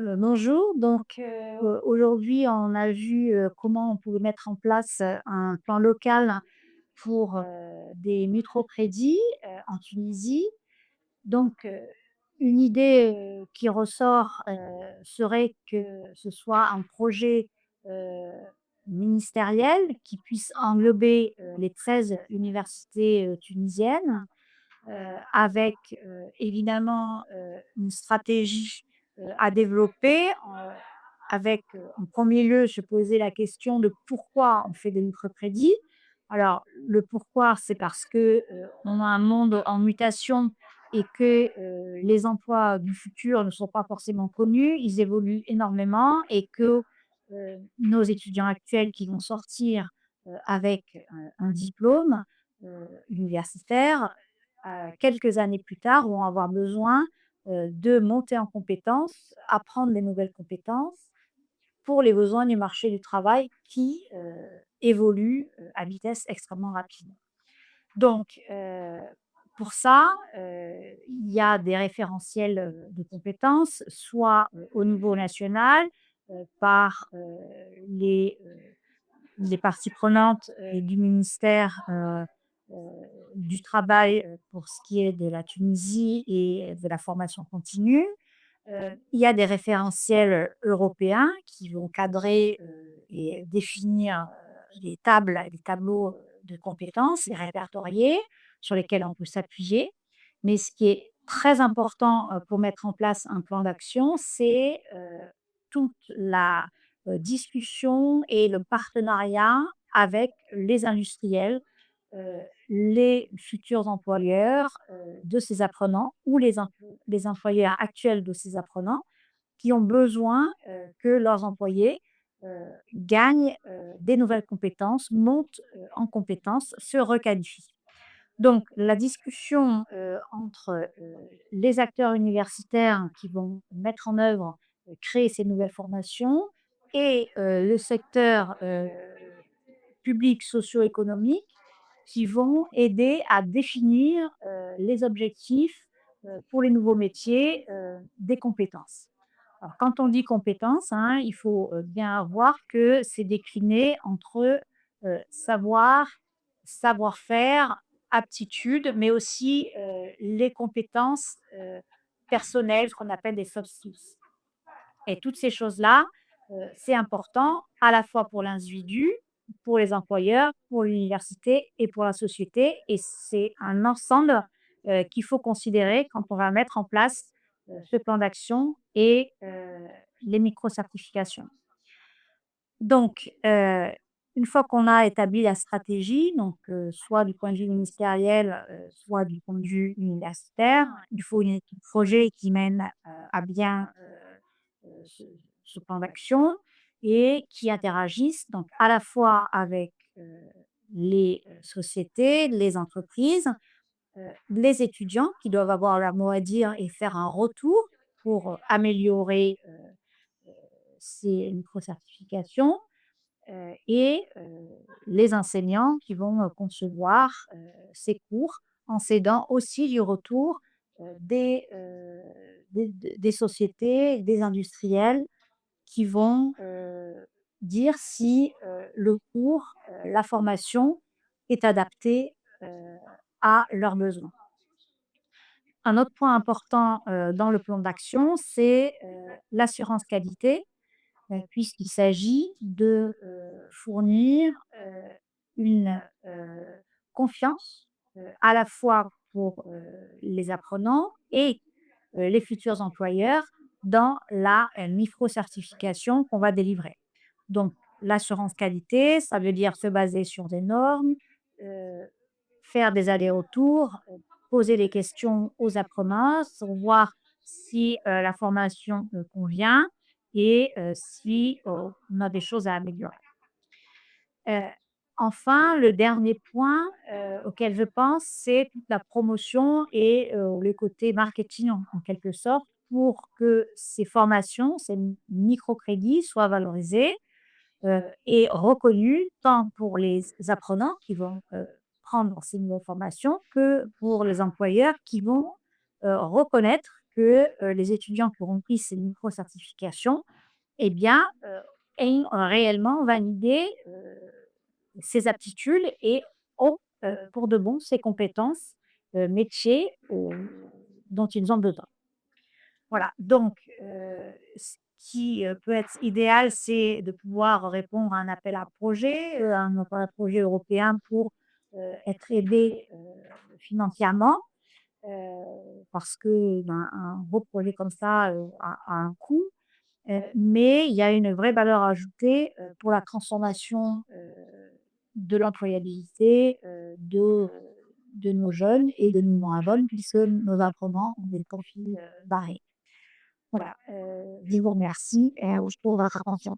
Bonjour, aujourd'hui on a vu, comment on pouvait mettre en place, un plan local pour, des microcrédits, en Tunisie. Donc, une idée, qui ressort, serait que ce soit un projet, heu, ministériel qui puisse englober, les 13 universités, tunisiennes. Avec, évidemment, une stratégie, à développer, avec, en premier lieu, se poser la question de pourquoi on fait des microcrédits. Alors le pourquoi, c'est parce que, on a un monde en mutation et que, les emplois du futur ne sont pas forcément connus, ils évoluent énormément et que, nos étudiants actuels qui vont sortir, avec, un diplôme, universitaire, quelques années plus tard, vont avoir besoin, de monter en compétences, apprendre des nouvelles compétences pour les besoins du marché du travail qui, évolue, à vitesse extrêmement rapide. Donc, pour ça, il y a des référentiels, de compétences, soit, au niveau national, par, les parties prenantes, du ministère, du travail, pour ce qui est de la Tunisie et de la formation continue. Il y a des référentiels, européens qui vont cadrer, et définir, les tableaux, de compétences, les répertorier, sur lesquels on peut s'appuyer. Mais ce qui est très important, pour mettre en place un plan d'action, c'est, toute la, discussion et le partenariat avec les industriels, les futurs employeurs, de ces apprenants ou les employeurs actuels de ces apprenants qui ont besoin, que leurs employés, gagnent, des nouvelles compétences, montent, en compétences, se requalifient. Donc la discussion, entre, les acteurs universitaires qui vont mettre en œuvre, créer ces nouvelles formations et le secteur, public socio-économique qui vont aider à définir, les objectifs, pour les nouveaux métiers, des compétences. Alors quand on dit compétences, hein, il faut, bien voir que c'est décliné entre, savoir, savoir-faire, aptitudes, mais aussi, les compétences, personnelles, ce qu'on appelle des soft skills. Et toutes ces choses-là, c'est important à la fois pour l'individu, pour les employeurs, pour l'université et pour la société et c'est un ensemble, qu'il faut considérer quand on va mettre en place, ce plan d'action et les micro-certifications. Donc, une fois qu'on a établi la stratégie, donc, soit du point de vue ministériel, soit du point de vue universitaire, il faut une équipe projet qui mène, à bien, ce plan d'action et qui interagissent donc à la fois avec, les, sociétés, les entreprises, les étudiants qui doivent avoir leur mot à dire et faire un retour pour, améliorer, ces micro-certifications et les enseignants qui vont, concevoir, ces cours en s'aidant aussi du retour, des sociétés, des industriels qui vont, dire si, le cours, la formation est adaptée, heu, à leurs besoins. Un autre point important, dans le plan d'action, c'est, l'assurance qualité. Puisqu'il s'agit de, fournir, une, confiance, à la fois pour, les apprenants et les futurs employeurs dans la, micro-certification qu'on va délivrer. Donc l'assurance qualité, ça veut dire se baser sur des normes, heu, faire des allers-retours, poser des questions aux apprenants pour voir si, la formation, convient et si, on a des choses à améliorer. Heu, enfin, le dernier point, auquel je pense, c'est toute la promotion et le côté marketing en quelque sorte pour que ces formations, ces microcrédits soient valorisés, et reconnus tant pour les apprenants qui vont, prendre ces nouvelles formations que pour les employeurs qui vont, reconnaître que, les étudiants qui auront pris ces micro-certifications, eh bien, aient réellement validé, ces aptitudes et ont, pour de bon ces compétences, métiers, dont ils ont besoin. Voilà, donc ce qui, peut être idéal, c'est de pouvoir répondre à un appel à projet, un appel à projet européen pour, être aidé, financièrement, parce que, ben, un gros projet comme ça, a un coût, mais il y a une vraie valeur ajoutée, pour la transformation, de l'employabilité, de nos jeunes et de nos moins jeunes puisque nos apprenants ont des profils, variés. Voilà, je vous remercie et pour votre attention.